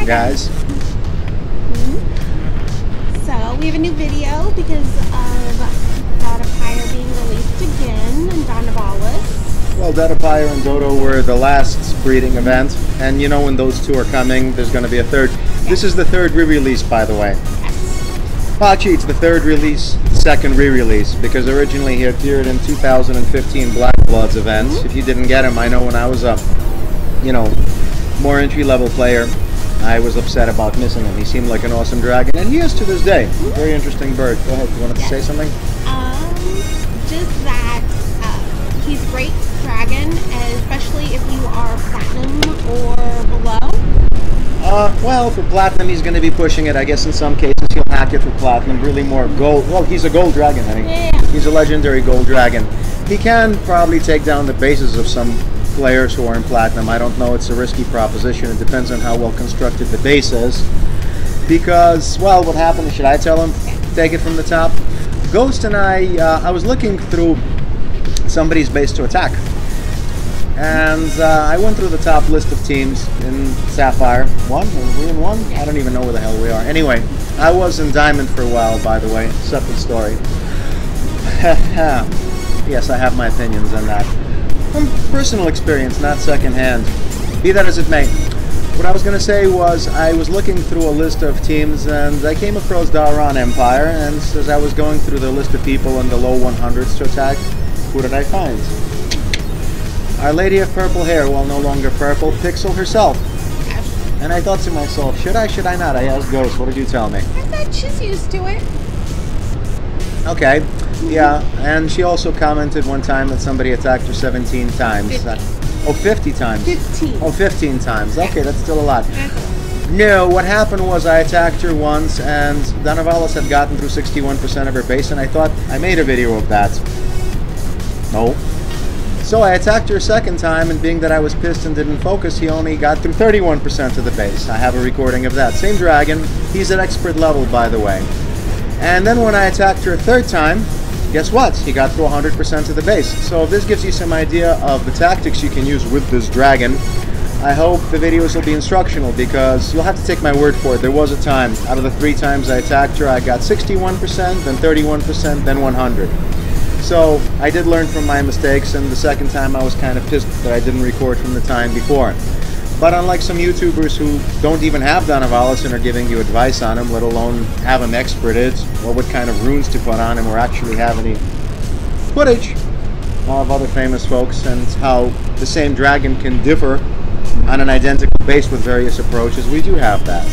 guys. So we have a new video because of Donivalis being released again in Donivalis. Well, Donivalis and Dodo were the last breeding event, and you know when those two are coming, there's going to be a third. Yes. This is the third re-release, by the way. Yes. Well, actually, it's the third release, the second re-release, because originally he appeared in 2015 Black Bloods event. If you didn't get him, I know when I was a, more entry-level player, I was upset about missing him. He seemed like an awesome dragon, and he is to this day. Very interesting bird. Go ahead, you wanted to say something? Just that he's a great dragon, especially if you are platinum or below. Well, for platinum, he's going to be pushing it. I guess in some cases he'll hack it for platinum. Really more gold. Well, he's a gold dragon, I think. Yeah. He's a legendary gold dragon. He can probably take down the bases of some players who are in platinum. I don't know, it's a risky proposition. It depends on how well constructed the base is. Because, well, what happened, should I tell him? Take it from the top? Ghost and I was looking through somebody's base to attack. And I went through the top list of teams in Sapphire. One? Are we in one? I don't even know where the hell we are. Anyway, I was in Diamond for a while, by the way. Separate story. Yes, I have my opinions on that. From personal experience, not secondhand. Be that as it may. What I was going to say was, I was looking through a list of teams, and I came across Daran Empire, and as I was going through the list of people in the low 100s to attack, who did I find? Our Lady of Purple Hair, well, no longer purple, Pixel herself. And I thought to myself, should I not? I asked Ghost, what did you tell me? I thought she's used to it. Okay, yeah, and she also commented one time that somebody attacked her 17 times. 50 times? 15. Oh, 15 times. Okay, that's still a lot. No, what happened was I attacked her once, and Donavallis had gotten through 61% of her base, and I thought I made a video of that. No. So I attacked her a second time, and being that I was pissed and didn't focus, he only got through 31% of the base. I have a recording of that. Same dragon. He's at expert level, by the way. And then when I attacked her a third time, guess what? He got through 100% of the base. So if this gives you some idea of the tactics you can use with this dragon, I hope the videos will be instructional, because you'll have to take my word for it. There was a time, out of the 3 times I attacked her, I got 61%, then 31%, then 100. So I did learn from my mistakes, and the second time I was kind of pissed that I didn't record from the time before. But unlike some YouTubers who don't even have Donavallis and are giving you advice on him, let alone have him experted, or what kind of runes to put on him, or actually have any footage of other famous folks, and how the same dragon can differ on an identical base with various approaches, we do have that.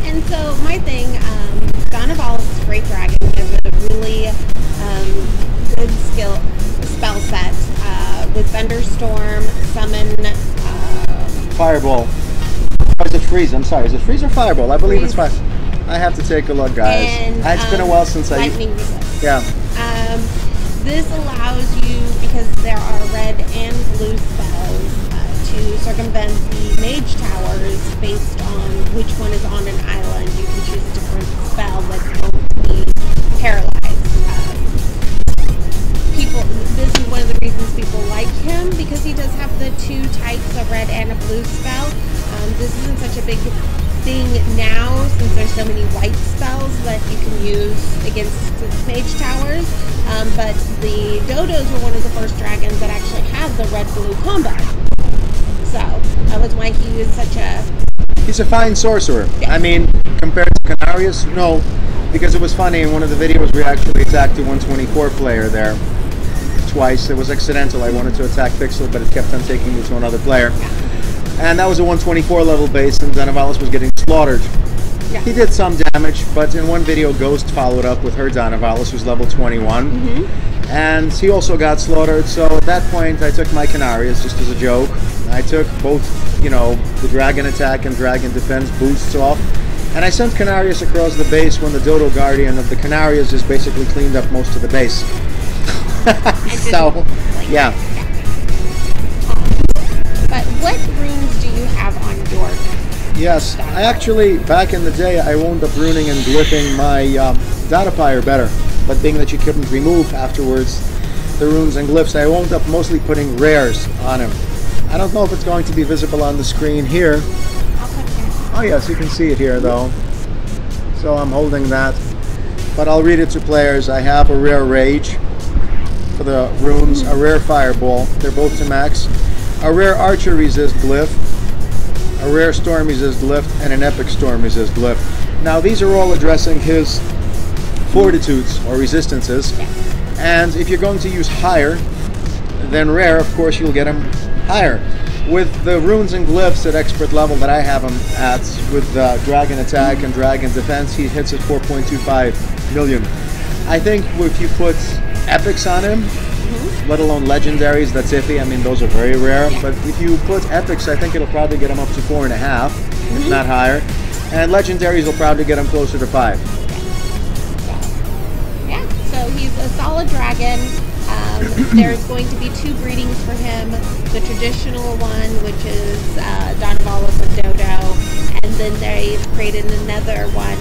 And so my thing, Donavallis is a great dragon. He has a really good spell set with Thunderstorm, Summon, Fireball. Or is it Freeze? I'm sorry. Is it Freeze or Fireball? I believe it's Fire. I have to take a look, guys. And, it's been a while since Lightning Resist. Yeah. This allows you, because there are red and blue spells, to circumvent the mage towers based on which one is on an island. You can choose a different spell that won't be paralyzed. This is one of the reasons people like him, because he does have the 2 types, a red and a blue spell. This isn't such a big thing now, since there's so many white spells that you can use against mage towers. But the Dodos were one of the first dragons that actually had the red-blue combo. So that was why he was such a... He's a fine sorcerer. Yes. I mean, compared to Canarius, no. Because it was funny, in one of the videos we actually attacked a 124 player there. Twice. It was accidental. I wanted to attack Pixel, but it kept on taking me to another player. And that was a 124 level base, and Donavallis was getting slaughtered. Yeah. He did some damage, but in one video, Ghost followed up with her Donavallis, who's level 21. And he also got slaughtered, so at that point, I took my Canarius just as a joke. I took both, the Dragon Attack and Dragon Defense boosts off, and I sent Canarius across the base when the Dodo Guardian of the Canarius just basically cleaned up most of the base. So, yeah. But what runes do you have on your... Yes, I actually, back in the day, I wound up runing and glyphing my Donivalis better. But being that you couldn't remove afterwards the runes and glyphs, I wound up mostly putting rares on him. I don't know if it's going to be visible on the screen here. Oh yes, you can see it here though. So I'm holding that. But I'll read it to players. I have a rare Rage for the runes, a rare Fireball. They're both to max. A rare Archer Resist Glyph, a rare Storm Resist Glyph, and an Epic Storm Resist Glyph. Now these are all addressing his fortitudes or resistances. And if you're going to use higher than rare, of course you'll get him higher. With the runes and glyphs at expert level that I have him at, with Dragon Attack and Dragon Defense, he hits at 4.25 million. I think if you put epics on him, let alone legendaries, that's iffy. I mean, those are very rare. But if you put epics, I think it'll probably get him up to 4.5, if not higher. And legendaries will probably get him closer to 5. Yeah, so he's a solid dragon. There's going to be 2 breedings for him. The traditional one, which is Donavallis and Dodo, and then they've created another one.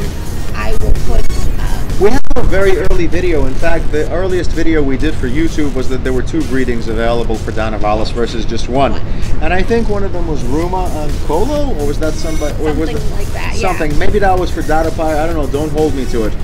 I will put... we have a very early video. In fact, the earliest video we did for YouTube was that there were 2 breedings available for Donavallis versus just 1. And I think one of them was Ruma and Colo, or was that somebody? Or something was it like that, something. Yeah. Maybe that was for Datapire. I don't know. Don't hold me to it.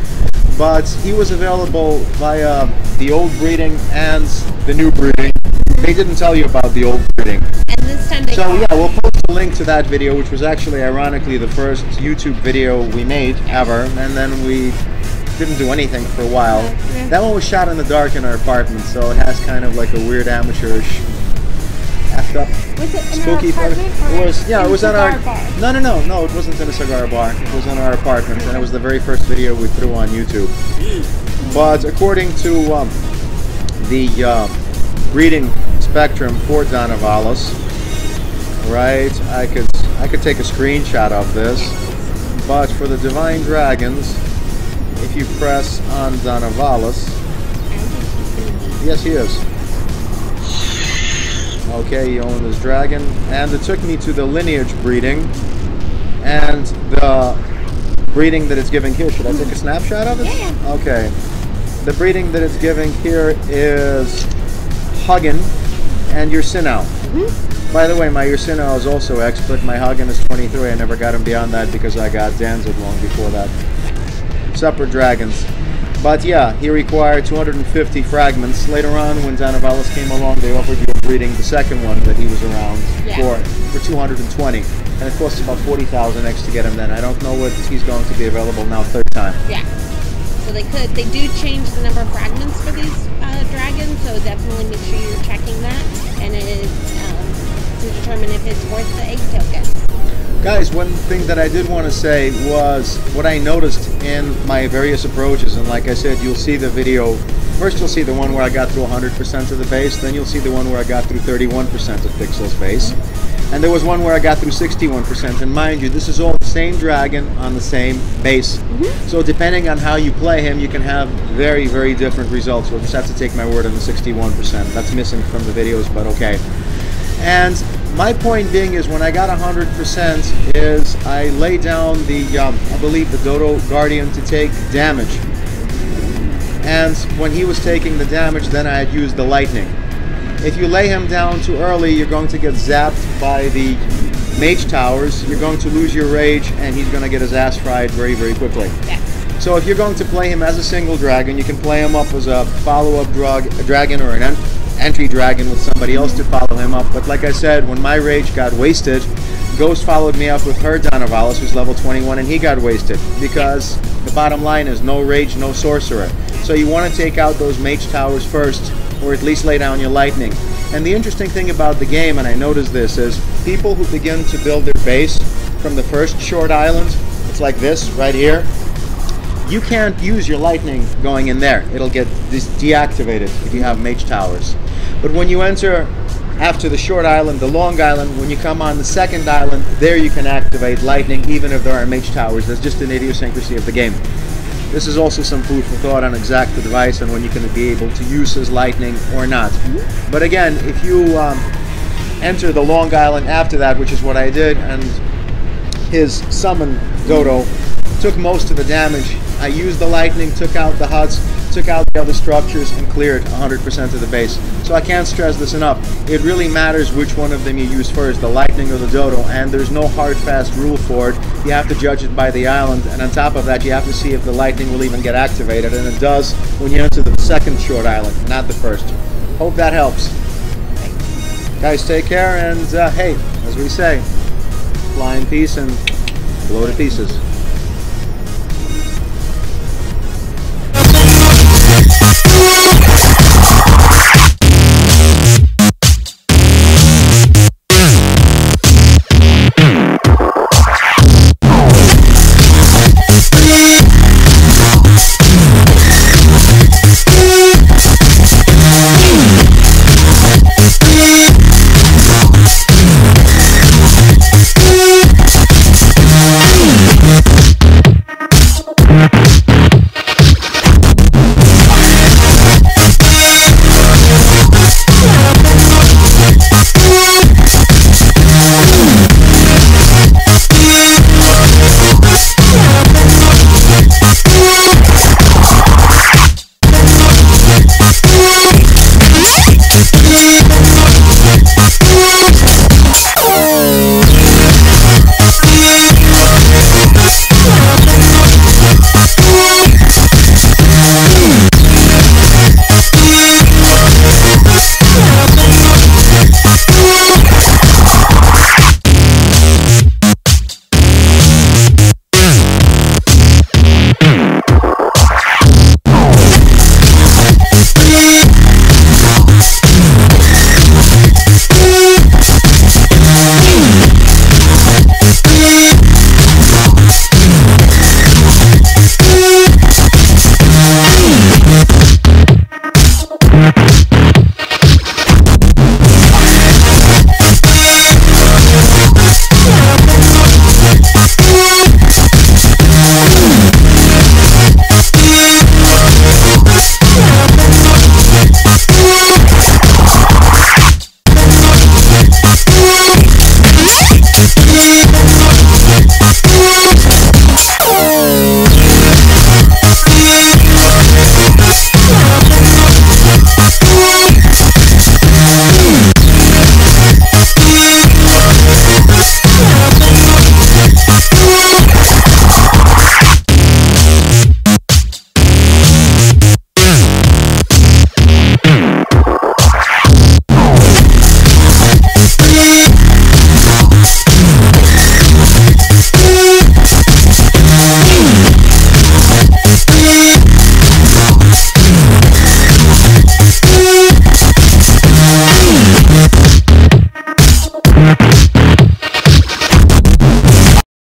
But he was available via the old breeding and the new breeding. They didn't tell you about the old breeding. And this time they So yeah, we'll post a link to that video, which was actually ironically the first YouTube video we made ever, and then we didn't do anything for a while. That one was shot in the dark in our apartment, so it has kind of like a weird amateurish effed up. Was it in spooky our apartment? It was, yeah, it was in our bar? No, it wasn't in a cigar bar. It was in our apartment, and it was the very first video we threw on YouTube. But according to the breeding spectrum for Donavallis, right? I could take a screenshot of this, but for the Divine Dragons, if you press on Donavallis, yes, he is. Okay, you own this dragon, and it took me to the lineage breeding, and the breeding that it's giving here. Should I take a snapshot of it? Yeah. Okay. The breeding that it's giving here is Huggin and Ursinau. By the way, my Ursinau is also expert. My Huggin is 23. I never got him beyond that because I got Danzig long before that. Separate dragons. But yeah, he required 250 fragments. Later on, when Donavallis came along, they offered you a breeding, the second one that he was around, for 220. And it costs about 40,000 X to get him then. I don't know what he's going to be available now, third time. Yeah. So they do change the number of fragments for these dragons, so definitely make sure you're checking that, and it is to determine if it's worth the egg token. Guys, one thing that I did want to say was what I noticed in my various approaches, and like I said, you'll see the video. First you'll see the one where I got through 100% of the base, then you'll see the one where I got through 31% of PIXXEL'S base, and there was one where I got through 61%, and mind you, this is all the same dragon on the same base. So depending on how you play him, you can have very, very different results. You'll just have to take my word on the 61%. That's missing from the videos, but okay. And my point being is when I got 100% is I lay down the, I believe the Dodo Guardian to take damage. And when he was taking the damage, then I had used the lightning. If you lay him down too early, you're going to get zapped by the mage towers, you're going to lose your rage, and he's going to get his ass fried very, very quickly. So if you're going to play him as a single dragon, you can play him up as a follow-up dragon or an entry dragon with somebody else to follow him up. But like I said, when my rage got wasted, Ghost followed me up with her Donavallis, who's level 21, and he got wasted because the bottom line is no rage, no sorcerer. So you want to take out those mage towers first, or at least lay down your lightning. And the interesting thing about the game, and I noticed this, is people who begin to build their base from the first short island, it's like this right here, you can't use your lightning going in there. It'll get deactivated if you have mage towers. But when you enter after the short island, the long island, when you come on the second island, there you can activate lightning even if there are mage towers. That's just an idiosyncrasy of the game. This is also some food for thought on exact advice on when you're going to be able to use his lightning or not. But again, if you enter the long island after that, which is what I did, and his summon Dodo took most of the damage, I used the lightning, took out the huts, took out the other structures and cleared 100% of the base. So I can't stress this enough. It really matters which one of them you use first, the lightning or the dodo, and there's no hard fast rule for it. You have to judge it by the island, and on top of that you have to see if the lightning will even get activated, and it does when you enter the second short island, not the first. Hope that helps. Guys, take care, and hey, as we say, fly in peace and blow to pieces.